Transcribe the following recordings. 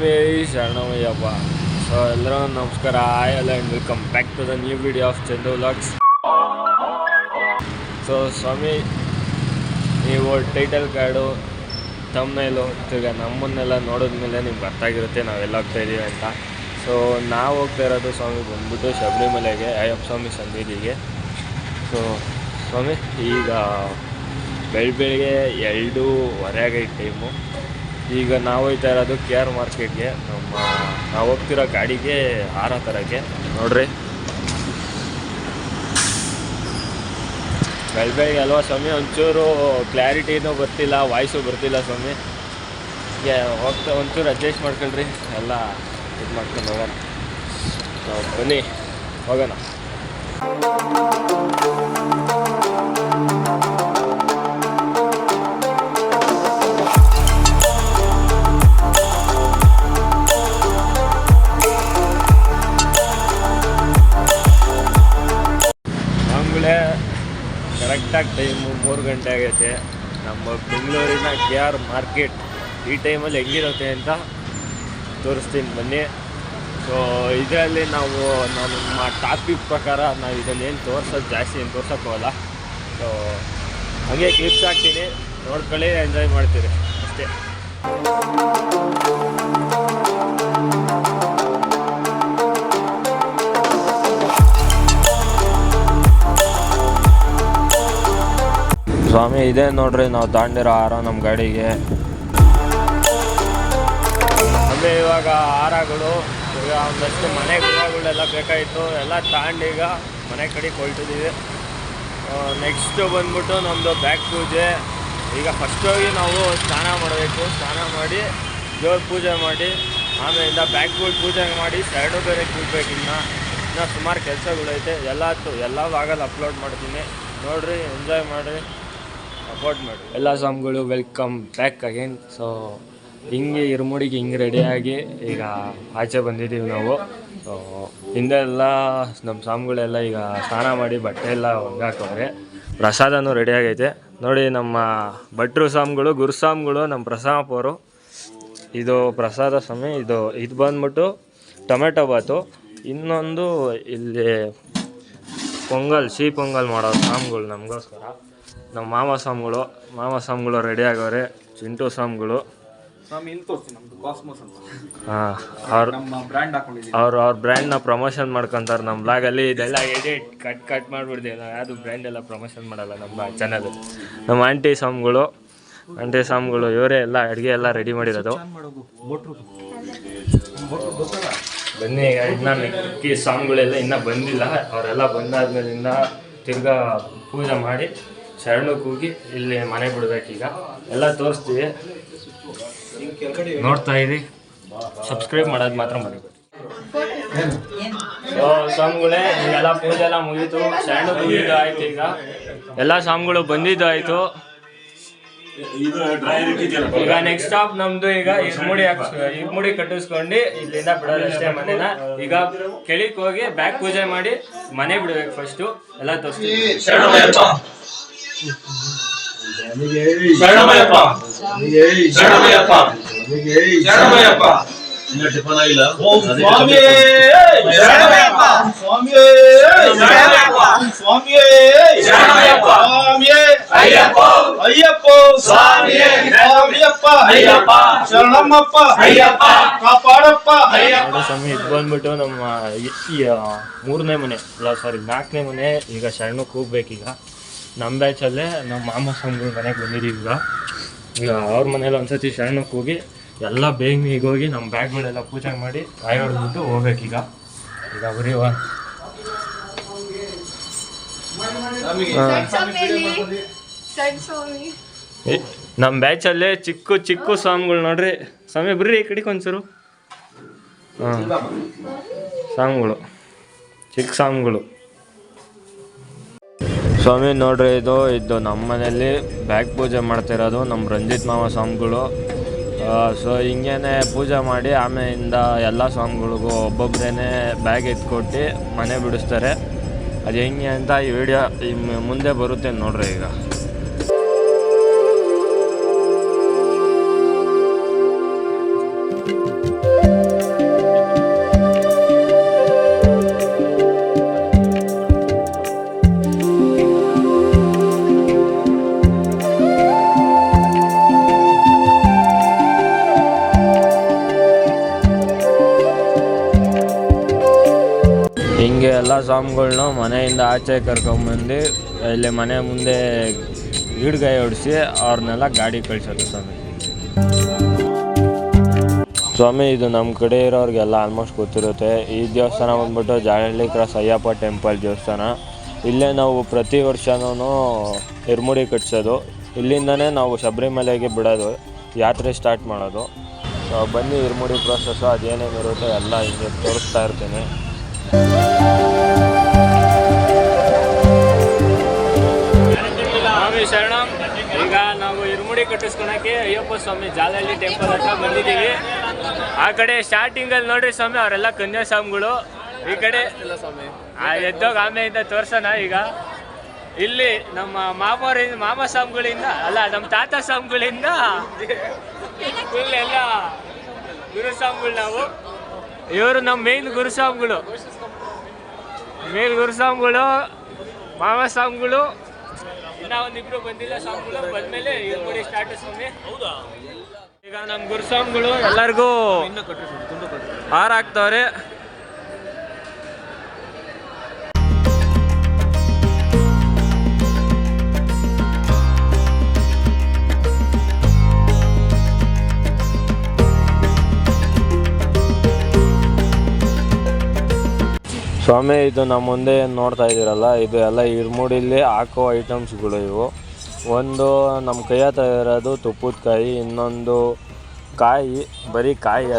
ಸ್ವಾಮಿ ಶರಣಮಯ್ಯಪ್ಪ. ಸೊ ಎಲ್ಲರೂ ನಮಸ್ಕಾರ, ಎಲ್ಲ and welcome back to the new video of Chandu vlogs. So ಸ್ವಾಮಿ, ನೀವು ಟೈಟಲ್ ಕಾರ್ಡು ತಮ್ಮನೇಲು ತಿರ್ಗ ನಮ್ಮನ್ನೆಲ್ಲ ನೋಡಿದ್ಮೇಲೆ ನಿಮ್ಗೆ ಗೊತ್ತಾಗಿರುತ್ತೆ ನಾವೆಲ್ಲ ಹೋಗ್ತಾಯಿದ್ದೀವಿ ಅಂತ. ಸೊ ನಾವು ಹೋಗ್ತಾ ಇರೋದು ಸ್ವಾಮಿ ಬಂದ್ಬಿಟ್ಟು ಶಬರಿಮಲೆಗೆ, ಅಯ್ಯಪ್ಪ ಸ್ವಾಮಿ ಸನ್ನಿಧಿಗೆ. ಸೊ ಸ್ವಾಮಿ ಈಗ ಬೆಳಗ್ಗೆ 2:15 ಆಗೈತೆ ಟೈಮು. ಈಗ ನಾವು ಹೋಗ್ತಾ ಇರೋದು KR ಮಾರ್ಕೆಟ್ಗೆ, ನಾವು ಹೋಗ್ತಿರೋ ಗಾಡಿಗೆ ಹಾರ ತರೋಕ್ಕೆ. ನೋಡ್ರಿ ಬೆಳಗ್ಗೆ ಅಲ್ವಾ ಸ್ವಾಮಿ, ಒಂಚೂರು ಕ್ಲಾರಿಟಿನೂ ಬರ್ತಿಲ್ಲ, ವಾಯ್ಸು ಬರ್ತಿಲ್ಲ ಸ್ವಾಮಿ. ಹೋಗ್ತಾ ಒಂಚೂರು ಅಡ್ಜಸ್ಟ್ ಮಾಡ್ಕೊಳ್ರಿ, ಎಲ್ಲ ಇದು ಮಾಡ್ಕೊಂಡು ಹೋಗೋಣ. ಬನ್ನಿ ಹೋಗೋಣ. ಕರೆಕ್ಟಾಗಿ ಟೈಮು 3 ಗಂಟೆ ಆಗೈತೆ. ನಮ್ಮ ಬೆಂಗಳೂರಿನ KR ಮಾರ್ಕೆಟ್ ಈ ಟೈಮಲ್ಲಿ ಹೆಂಗಿರುತ್ತೆ ಅಂತ ತೋರಿಸ್ತೀನಿ ಬನ್ನಿ. ಸೊ ಇದರಲ್ಲಿ ನಮ್ಮ ಟಾಪಿಕ್ ಪ್ರಕಾರ ನಾವು ಇದನ್ನೇನು ತೋರ್ಸೋದು ಜಾಸ್ತಿ ಏನು ತೋರ್ಸೋಕ್ಕೋಗಲ್ಲ. ಸೊ ಹಾಗೆ ಕ್ಲಿಪ್ಸ್ ಹಾಕ್ತೀನಿ, ನೋಡ್ಕೊಳ್ಳಿ, ಎಂಜಾಯ್ ಮಾಡ್ತೀರಿ ಅಷ್ಟೇ. ಸ್ವಾಮಿ ಇದೆ ನೋಡ್ರಿ, ನಾವು ತಗೊಂಡಿರೋ ಹಾರ ನಮ್ಮ ಗಾಡಿಗೆ. ಅಂದರೆ ಇವಾಗ ಹಾರಗಳು ಈಗ ಒಂದಷ್ಟು ಮನೆ ಗೃಹಗಳೆಲ್ಲ ಬೇಕಾಯಿತು, ಎಲ್ಲ ತಗೊಂಡೀಗ ಮನೆ ಕಡೆಗೆ ಹೊರಟಿದ್ದೀವಿ. ನೆಕ್ಸ್ಟು ಬಂದ್ಬಿಟ್ಟು ನಮ್ಮದು ಬ್ಯಾಗ್ ಪೂಜೆ. ಈಗ ಫಸ್ಟ್ ಹೋಗಿ ನಾವು ಸ್ನಾನ ಮಾಡಬೇಕು, ಸ್ನಾನ ಮಾಡಿ ದೇವ್ರ ಪೂಜೆ ಮಾಡಿ ಆಮೇಲಿಂದ ಬ್ಯಾಗ್ಗಳು ಪೂಜೆ ಮಾಡಿ ಸೈಡು ಬೇರೆ ಕೂಡ್ಬೇಕು. ಇನ್ನೂ ಸುಮಾರು ಕೆಲಸಗಳೈತೆ, ಎಲ್ಲ ಭಾಗದಲ್ಲಿ ಅಪ್ಲೋಡ್ ಮಾಡ್ತೀನಿ, ನೋಡಿರಿ, ಎಂಜಾಯ್ ಮಾಡಿರಿ, ಸಪೋರ್ಟ್ ಮಾಡಿ. ಎಲ್ಲ ಸ್ವಾಮಿಗಳು ವೆಲ್ಕಮ್ ಬ್ಯಾಕ್ ಅಗೇನ್. ಸೊ ಹಿಂಗೆ ಇರುಮುಡಿಗೆ ಹಿಂಗೆ ರೆಡಿಯಾಗಿ ಈಗ ಆಚೆ ಬಂದಿದ್ದೀವಿ ನಾವು. ಸೊ ಹಿಂದೆ ಎಲ್ಲ ನಮ್ಮ ಸ್ವಾಮಿಗಳೆಲ್ಲ ಈಗ ಸ್ನಾನ ಮಾಡಿ ಬಟ್ಟೆ ಎಲ್ಲ ಒಣಗಾಕವ್ರೆ. ಪ್ರಸಾದನೂ ರೆಡಿಯಾಗೈತೆ ನೋಡಿ. ನಮ್ಮ ಭಟ್ರು ಸ್ವಾಮಿಗಳು, ಗುರುಸ್ವಾಮಿಗಳು, ನಮ್ಮ ಪ್ರಸಾದಪ್ಪವರು. ಇದು ಪ್ರಸಾದ ಸ್ವಾಮಿ. ಇದು ಬಂದ್ಬಿಟ್ಟು ಟೊಮೆಟೊ ಬಾತು. ಇನ್ನೊಂದು ಇಲ್ಲಿ ಸಿಹಿ ಪೊಂಗಲ್ ಮಾಡೋರು ಸ್ವಾಮಿಗಳು ನಮಗೋಸ್ಕರ. ನಮ್ಮ ಮಾಮ ಸ್ವಾಮಿಗಳು ರೆಡಿ ಆಗವ್ರೆ. ಚಿಂಟು ಸ್ವಾಮಿಗಳು. ಅವ್ರ ಬ್ರ್ಯಾಂಡ್ನ ಪ್ರಮೋಷನ್ ಮಾಡ್ಕೊತಾರೆ ನಮ್ಮ ಬ್ಲಾಗಲ್ಲಿ. ಇದೆಲ್ಲ ಎಡಿಟ್ ಕಟ್ ಮಾಡಿಬಿಡ್ತೀವಿ ನಾವು, ಯಾವುದು ಬ್ರ್ಯಾಂಡ್ ಎಲ್ಲ ಪ್ರಮೋಷನ್ ಮಾಡಲ್ಲ ನಮ್ಮ ಚಾನಲ್. ನಮ್ಮ ಆಂಟಿ ಸ್ವಾಮಿಗಳು ಇವರೇ ಎಲ್ಲ ಅಡುಗೆ ಎಲ್ಲ ರೆಡಿ ಮಾಡಿರೋದು. ಬನ್ನಿ, ಇನ್ನು ಮಿಕ್ಕಿ ಸ್ವಾಮಿಗಳೆಲ್ಲ ಇನ್ನೂ ಬಂದಿಲ್ಲ. ಅವರೆಲ್ಲ ಬಂದಾದ್ಮೇಲೆ ತಿರ್ಗಾ ಪೂಜೆ ಮಾಡಿ ಶರಣಕ್ಕೆ ಹೋಗಿ ಇಲ್ಲಿ ಮನೆ ಬಿಡ್ಬೇಕೀಗ. ಎಲ್ಲ ತೋರಿಸ್ತೀವಿ, ನೋಡ್ತಾ ಇರಿ. ಸಬ್ಸ್ಕ್ರೈಬ್ ಮಾಡೋದು ಮಾತ್ರ ಮರಿಬೇಡಿ. ಸ್ವಾಮಿಗಳೇ, ಈಗೆಲ್ಲ ಪೂಜೆ ಎಲ್ಲ ಮುಗೀತು, ಶರಣಕ್ಕೆ ಹೋಗಿದ್ದು ಆಯ್ತು. ಈಗ ಎಲ್ಲ ಸ್ವಾಮಿಗಳು ಬಂದಿದ್ದು ಆಯಿತು. ಈಗ ನೆಕ್ಸ್ಟ್ ಸ್ಟಾಪ್ ನಮ್ದು. ಈಗ ಇರ್ಮುಡಿ ಕಟ್ಟಿಸ್ಕೊಂಡು ಇಲ್ಲಿಂದ ಬಿಡೋದಷ್ಟೇ ಮನೇನ. ಈಗ ಕೆಳಗೆ ಹೋಗಿ ಬ್ಯಾಗ್ ಪೂಜೆ ಮಾಡಿ ಮನೆ ಬಿಡ್ಬೇಕು ಫಸ್ಟು. ಎಲ್ಲ ತೋರಿಸ್ತೀವಿ. ಟಿಫನ್ ಆಗಿಲ್ಲ. ಸ್ವಾಮಿ ಇದು ಬಂದ್ಬಿಟ್ಟು ನಮ್ಮ 3ನೇ ಮನೆ, 4ನೇ ಮನೆ. ಈಗ ಶರಣಕ್ಕೆ ಹೋಗ್ಬೇಕೀಗ. ನಮ್ಮ ಬ್ಯಾಚಲ್ಲೇ ನಮ್ಮ ಮಾಮ ಸ್ವಾಮಿಗಳ ಮನೆಗೆ ಬಂದಿದ್ದೀವಿ. ಈಗ ಅವ್ರ ಮನೇಲಿ ಒಂದ್ಸತಿ ಶರಣಕ್ಕೆ ಹೋಗಿ ಎಲ್ಲ ಬೇಗ ಈಗ ಹೋಗಿ ನಮ್ಮ ಬ್ಯಾಗ್ಗಳೆಲ್ಲ ಪೂಜೆ ಮಾಡಿ ಕಾಯಿ ಹೊಡೆದ್ಬಿಟ್ಟು ಹೋಗ್ಬೇಕೀಗ. ಬರೀ ನಮ್ಮ ಬ್ಯಾಚಲ್ಲೇ ಚಿಕ್ಕ ಸ್ವಾಮಿಗಳು ನೋಡ್ರಿ. ಸ್ವಾಮಿ ಬರ್ರಿ ಈ ಕಡೆಗೆ ಒಂಚೂರು. ಸ್ವಾಮಿಗಳು, ಚಿಕ್ಕ ಸ್ವಾಮಿಗಳು. ಸ್ವಾಮಿ ನೋಡ್ರಿ, ಇದು ನಮ್ಮ ಮನೇಲಿ ಬ್ಯಾಗ್ ಪೂಜೆ ಮಾಡ್ತಿರೋದು ನಮ್ಮ ರಂಜಿತ್ ಮಾವ ಸ್ವಾಮಿಗಳು. ಸೊ ಹಿಂಗೇನೆ ಪೂಜೆ ಮಾಡಿ ಆಮೇಲಿಂದ ಎಲ್ಲ ಸ್ವಾಮಿಗಳಿಗೂ ಒಬ್ಬೊಬ್ಬರೇ ಬ್ಯಾಗ್ ಎತ್ಕೊಟ್ಟು ಮನೆ ಬಿಡಿಸ್ತಾರೆ. ಅದು ಹೆಂಗೆ ಅಂತ ಈ ವಿಡಿಯೋ ಮುಂದೆ ಬರುತ್ತೆ ನೋಡ್ರಿ. ಈಗ ಸ್ವಾಮಿಗಳ್ನ ಮನೆಯಿಂದ ಆಚೆ ಕರ್ಕೊಂಬಂದು ಇಲ್ಲಿ ಮನೆ ಮುಂದೆ ಈಡ್ಗಾಯಿ ಹೊಡಿಸಿ ಅವ್ರನ್ನೆಲ್ಲ ಗಾಡಿ ಕಳಿಸೋದು ಸ್ವಾಮಿ. ಇದು ನಮ್ಮ ಕಡೆ ಇರೋರಿಗೆಲ್ಲ ಆಲ್ಮೋಸ್ಟ್ ಗೊತ್ತಿರುತ್ತೆ. ಈ ದೇವಸ್ಥಾನ ಬಂದ್ಬಿಟ್ಟು ಜಾಲಹಳ್ಳಿ ಕ್ರಾಸ್ ಅಯ್ಯಪ್ಪ ಟೆಂಪಲ್ ದೇವಸ್ಥಾನ. ಇಲ್ಲೇ ನಾವು ಪ್ರತಿ ವರ್ಷವೂ ಇರ್ಮುಡಿ ಕಟ್ಸೋದು. ಇಲ್ಲಿಂದನೇ ನಾವು ಶಬರಿಮಲೆಗೆ ಬಿಡೋದು, ಯಾತ್ರೆ ಸ್ಟಾರ್ಟ್ ಮಾಡೋದು. ಬನ್ನಿ ಇರ್ಮುಡಿ ಪ್ರೊಸೆಸ್ಸು ಅದೇನೇನು ಇರುತ್ತೆ ಎಲ್ಲ ಹಿಂಗೆ ತೋರಿಸ್ತಾ ಇರ್ತೀನಿ. ಸ್ವಾಮಿ ಶರಣಂ. ಈಗ ನಾವು ಇರ್ಮುಡಿ ಕಟ್ಟಿಸ್ಕೊಳಕ್ಕೆ ಅಯ್ಯಪ್ಪ ಸ್ವಾಮಿ ಜಾಲಹಳ್ಳಿ ಟೆಂಪಲ್ ಹತ್ರ ಬಂದಿದ್ದೀವಿ. ಆ ಕಡೆ ಸ್ಟಾರ್ಟಿಂಗಲ್ಲಿ ನೋಡ್ರಿ ಸ್ವಾಮಿ ಅವರೆಲ್ಲ ಕನ್ಯಾಸ್ವಾಮಿಗಳು. ಈ ಕಡೆ ಎದ್ದೋಗ ಆಮೆಯಿಂದ ತೋರ್ಸೋಣ. ಈಗ ಇಲ್ಲಿ ನಮ್ಮ ಮಾಮ ಸ್ವಾಮಿಗಳಿಂದ ಅಲ್ಲ, ನಮ್ಮ ತಾತ ಸ್ವಾಮಿಗಳಿಂದ ಫುಲ್ ಎಲ್ಲ ಗುರುಸ್ವಾಮಿಗಳು. ನಾವು ಇವರು ನಮ್ಮ ಮೇನ್ ಗುರುಸ್ವಾಮಿಗಳು, ಮಾಮ ಸ್ವಾಮಿಗಳು. ಇನ್ನ ಒಂದಿಬ್ರು ಬಂದಿಲ್ಲ ಸ್ವಾಮಿಗಳು, ಬಂದ್ಮೇಲೆ ಇರ್ಮುಡಿ ಸ್ಟಾರ್ಟ್ ಸ್ವಾಮಿ. ಈಗ ನಮ್ಮ ಗುರುಸ್ವಾಮಿಗಳು ಎಲ್ಲರಿಗೂ ಹಾರ ಹಾಕ್ತವ್ರೆ. ಸ್ವಾಮಿ ಇದು ನಮ್ಮ ಮುಂದೆ ಏನು ನೋಡ್ತಾ ಇದ್ದೀರಲ್ಲ, ಇದು ಎಲ್ಲ ಇರ್ಮುಡಿಲಿ ಹಾಕೋ ಐಟಮ್ಸ್ಗಳು ಇವು. ಒಂದು ನಮ್ಮ ಕೈ ಹತ್ರ ಇರೋದು ತುಪ್ಪದ ಕಾಯಿ, ಇನ್ನೊಂದು ಕಾಯಿ, ಬರೀ ಕಾಯಿ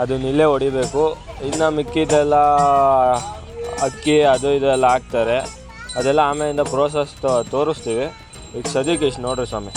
ಅದನ್ನ ಇಲ್ಲೇ ಹೊಡಿಬೇಕು. ಇನ್ನು ಮಿಕ್ಕಿದೆಲ್ಲ ಅಕ್ಕಿ ಅದು ಇದೆಲ್ಲ ಹಾಕ್ತಾರೆ, ಅದೆಲ್ಲ ಆಮೇಲಿಂದ ಪ್ರೋಸೆಸ್ ತೋರಿಸ್ತೀವಿ. ಈಗ ಸದ್ಯಕ್ಕೆ ಇಷ್ಟು ನೋಡ್ರಿ ಸ್ವಾಮಿ.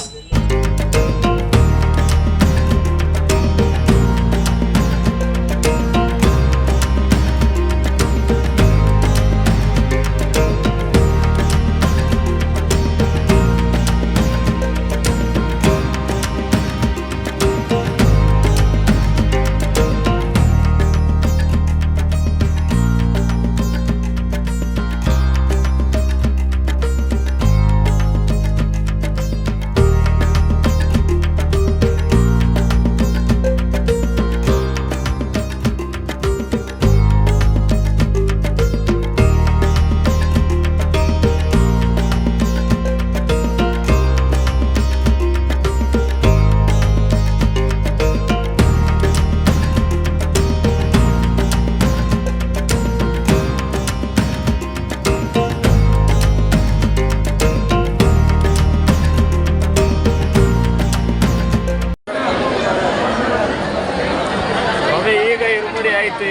ಆಯಿತು.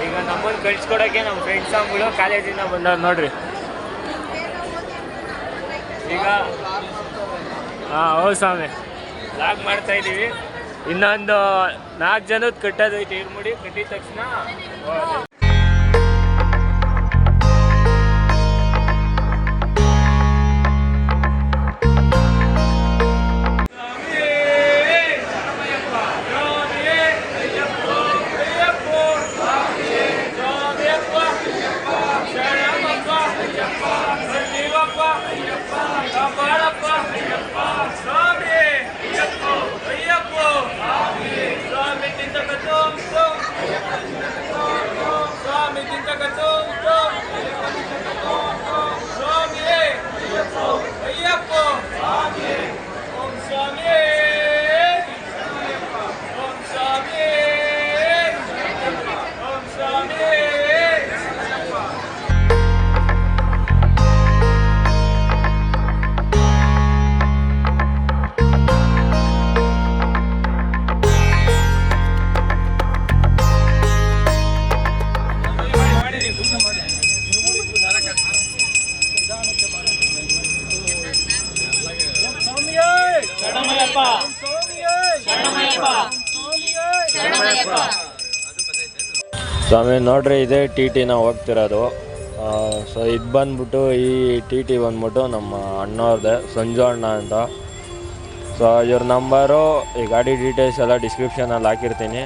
ಈಗ ನಮ್ಮನ್ನು ಕಳಿಸ್ಕೊಡೋಕ್ಕೆ ನಮ್ಮ ಫ್ರೆಂಡ್ಸ್ ಸ್ವಾಮಿಗಳು ಕಾಲೇಜಿಂದ ಬಂದವ್ರು ನೋಡ್ರಿ. ಈಗ ಹೌದು ಸ್ವಾಮಿ ಲಾಗ್ ಮಾಡ್ತಾ ಇದ್ದೀವಿ. ಇನ್ನೊಂದು 4 ಜನದ ಕಟ್ಟೋದೈತೆ ಇರ್ಮುಡಿ. ಕಟ್ಟಿದ ತಕ್ಷಣ ಸ್ವಾಮಿ ನೋಡ್ರಿ, ಇದೇ ಟಿ ಟಿ ನಾವು ಹೋಗ್ತಿರೋದು. ಸೊ ಇದು ಬಂದ್ಬಿಟ್ಟು ಈ ಟಿ ಟಿ ಬಂದ್ಬಿಟ್ಟು ನಮ್ಮ ಅಣ್ಣವ್ರದ್ದೆ, ಸಂಜು ಅಣ್ಣ ಅಂತ. ಸೊ ಇವ್ರ ನಂಬರು ಈ ಗಾಡಿ ಡೀಟೇಲ್ಸ್ ಎಲ್ಲ ಡಿಸ್ಕ್ರಿಪ್ಷನಲ್ಲಿ ಹಾಕಿರ್ತೀನಿ.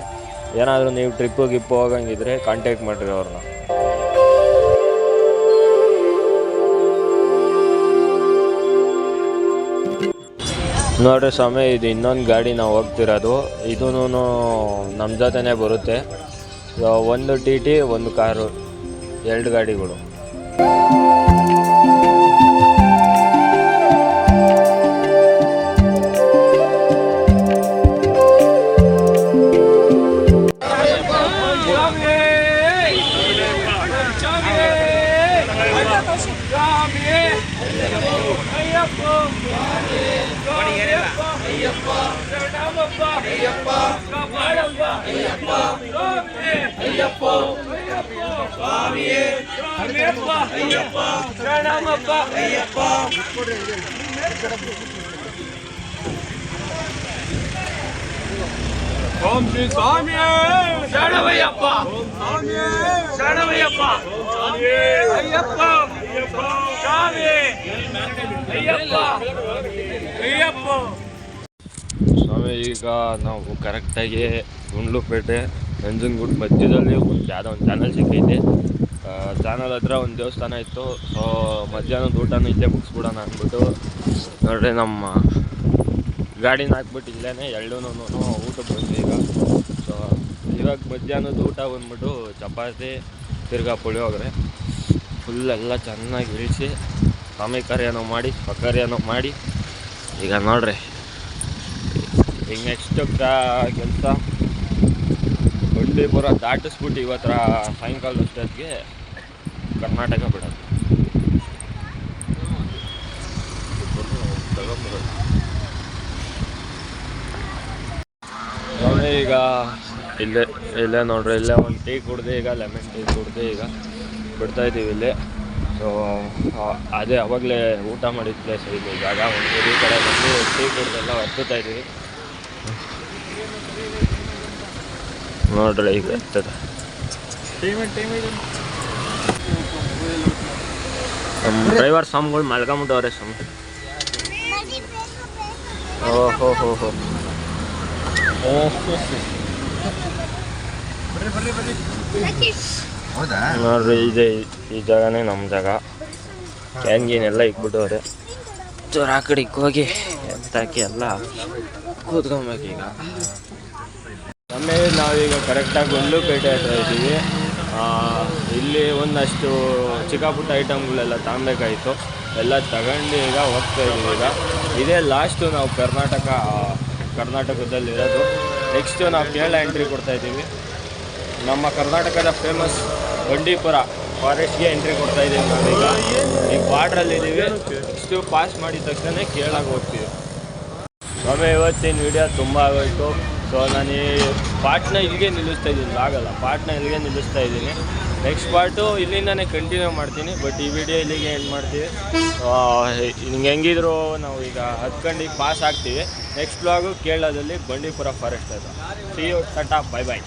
ಏನಾದರೂ ನೀವು ಟ್ರಿಪ್ಪು ಗಿಪ್ಪು ಹೋಗಂಗಿದ್ರೆ ಕಾಂಟ್ಯಾಕ್ಟ್ ಮಾಡಿರಿ ಅವ್ರನ್ನ. ನೋಡ್ರಿ ಸ್ವಾಮಿ, ಇದು ಇನ್ನೊಂದು ಗಾಡಿ ನಾವು ಹೋಗ್ತಿರೋದು. ಇದೂ ನಮ್ಮ ಜೊತೆನೇ ಬರುತ್ತೆ. ಒಂದು ಟಿ ಟಿ, ಒಂದು ಕಾರು, 2 ಗಾಡಿಗಳು. ಓಂ ಶ್ರೀ ಸ್ವಾಮಿ ಶರಣಮಯ್ಯಪ್ಪ. ಶರಣಮಯ್ಯಪ್ಪ. ಅಯ್ಯಪ್ಪ ಸ್ವಾಮಿ ಅಯ್ಯಪ್ಪ ಅಯ್ಯಪ್ಪ ಸ್ವಾಮಿ. ಈಗ ನಾವು ಕರೆಕ್ಟಾಗಿ ಗುಂಡ್ಲುಪೇಟೆ ನಂಜನಗೂಡು ಮಧ್ಯದಲ್ಲಿ ಯಾವುದೋ ಒಂದು ಚಾನಲ್ ಸಿಕ್ಕೈತೆ. ಚಾನಲ್ ಹತ್ರ ಒಂದು ದೇವಸ್ಥಾನ ಇತ್ತು. ಸೊ ಮಧ್ಯಾಹ್ನದ ಊಟನೂ ಇಲ್ಲೇ ಮುಗಿಸ್ಬಿಡೋಣ ಅಂದ್ಬಿಟ್ಟು ನೋಡ್ರಿ ನಮ್ಮ ಗಾಡಿನ ಹಾಕ್ಬಿಟ್ಟು ಇಲ್ಲೇ ಎರಡೂ ಊಟಕ್ಕೆ ಬಂದ್ವಿ ಈಗ. ಸೊ ಇವಾಗ ಮಧ್ಯಾಹ್ನದ ಊಟ ಬಂದ್ಬಿಟ್ಟು ಚಪಾತಿ ತಿರ್ಗಾ ಪುಳಿಯೋಗರೆ ಫುಲ್ ಎಲ್ಲ ಚೆನ್ನಾಗಿ ಇಳಿಸಿ ಸ್ವಾಮಿ ಕಾರ್ಯನೋ ಮಾಡಿ ಸ್ವಕಾರ್ಯನೋ ಮಾಡಿ ಈಗ ನೋಡ್ರಿ ಈಗ ನೆಕ್ಸ್ಟ್ ಕೆಲಸ ಬಂಡೀಪುರ ದಾಟಿಸ್ಬಿಟ್ಟು ಇವತ್ತರ ಸಾಯಂಕಾಲದಷ್ಟೊತ್ತಿಗೆ ಕರ್ನಾಟಕ ಬಿಡೋದು. ನೋಡಿ ಈಗ ಇಲ್ಲೇ ನೋಡ್ರಿ, ಇಲ್ಲೇ ಒಂದು ಟೀ ಕುಡ್ದು ಈಗ ಲೆಮನ್ ಟೀ ಕುಡ್ದು ಈಗ ಬಿಡ್ತಾಯಿದ್ದೀವಿ ಇಲ್ಲಿ. ಸೊ ಅದೇ ಅವಾಗಲೇ ಊಟ ಮಾಡಿದ ಪ್ಲೇಸ್ ಇದು ಜಾಗ. ಒಂದು ಈ ಕಡೆ ಬಂದು ಟೀ ಕುಡ್ದೆಲ್ಲ ಹೊರ್ತಾಯಿದ್ದೀವಿ ನೋಡ್ರಿ. ಈಗ ಇರ್ತದೆ ನಮ್ಮ ಡ್ರೈವರ್ ಸ್ವಾಮಿಗಳು ಮಲ್ಕೊಂಬಿಟ್ಟವ್ರೆ ಸ್ವಾಮಿ. ಓಹೋ ಹೋ ಹೋ ನೋಡ್ರಿ, ಇದೆ ಈ ಜಾಗನೇ ನಮ್ಮ ಜಾಗ. ಕ್ಯಾನ್ಗೇನೆಲ್ಲ ಇಕ್ಬಿಟ್ಟವ್ರೆ. ಚೂರು ಆ ಕಡೆಗೆ ಹೋಗಿ ಎತ್ತಾಕಿ ಎಲ್ಲ ಕೂತ್ಕೊಬೇಕೀಗ. ಆಮೇಲೆ ನಾವೀಗ ಕರೆಕ್ಟಾಗಿ ಗುಂಡ್ಲುಪೇಟೆ ಹತ್ರ ಇದ್ದೀವಿ. ಇಲ್ಲಿ ಒಂದಷ್ಟು ಚಿಕ್ಕ ಪುಟ್ಟ ಐಟಮ್ಗಳೆಲ್ಲ ತಗೊಬೇಕಾಯಿತು. ಎಲ್ಲ ತಗೊಂಡು ಈಗ ಹೋಗ್ತಾ ಇದ್ದೀವಿ. ಈಗ ಇದೇ ಲಾಸ್ಟು ನಾವು ಕರ್ನಾಟಕದಲ್ಲಿರೋದು. ನೆಕ್ಸ್ಟು ನಾವು ಕೇರಳ ಎಂಟ್ರಿ ಕೊಡ್ತಾಯಿದ್ದೀವಿ. ನಮ್ಮ ಕರ್ನಾಟಕದ ಫೇಮಸ್ ಬಂಡೀಪುರ ಫಾರೆಸ್ಟ್ಗೆ ಎಂಟ್ರಿ ಕೊಡ್ತಾಯಿದ್ದೀವಿ ನಾವೀಗ. ಈಗ ಬಾರ್ಡ್ರಲ್ಲಿದ್ದೀವಿ. ನೆಕ್ಸ್ಟು ಪಾಸ್ ಮಾಡಿದ ತಕ್ಷಣ ಕೇರಳಕ್ಕೆ ಹೋಗ್ತೀವಿ. ಸ್ವಾಮಿ ಇವತ್ತಿನ ವಿಡಿಯೋ ತುಂಬ ಆಗೋಯಿತು. ಸೊ ನಾನು ಈ ಪಾರ್ಟ್ನ ಇಲ್ಲಿಗೆ ನಿಲ್ಲಿಸ್ತಾ ಇದ್ದೀನಿ. ಆಗಲ್ಲ, ಪಾರ್ಟ್ನ ಇಲ್ಲಿಗೆ ನಿಲ್ಲಿಸ್ತಾ ಇದ್ದೀನಿ. ನೆಕ್ಸ್ಟ್ ಪಾರ್ಟು ಇಲ್ಲಿಂದನೇ ಕಂಟಿನ್ಯೂ ಮಾಡ್ತೀನಿ. ಬಟ್ ಈ ವಿಡಿಯೋ ಇಲ್ಲಿಗೆ ಎಂಡ್ ಮಾಡ್ತೀವಿ. ಹಿಂಗೆ ಹೆಂಗಿದ್ರು ನಾವು ಈಗ ಹತ್ಕೊಂಡು ಪಾಸ್ ಆಗ್ತೀವಿ. ನೆಕ್ಸ್ಟ್ ಬ್ಲಾಗು ಕೇರಳದಲ್ಲಿ ಬಂಡೀಪುರ ಫಾರೆಸ್ಟ್ ಅದು. ಸಿ ಯು, ಟಾಟಾ, ಬೈ ಬಾಯ್.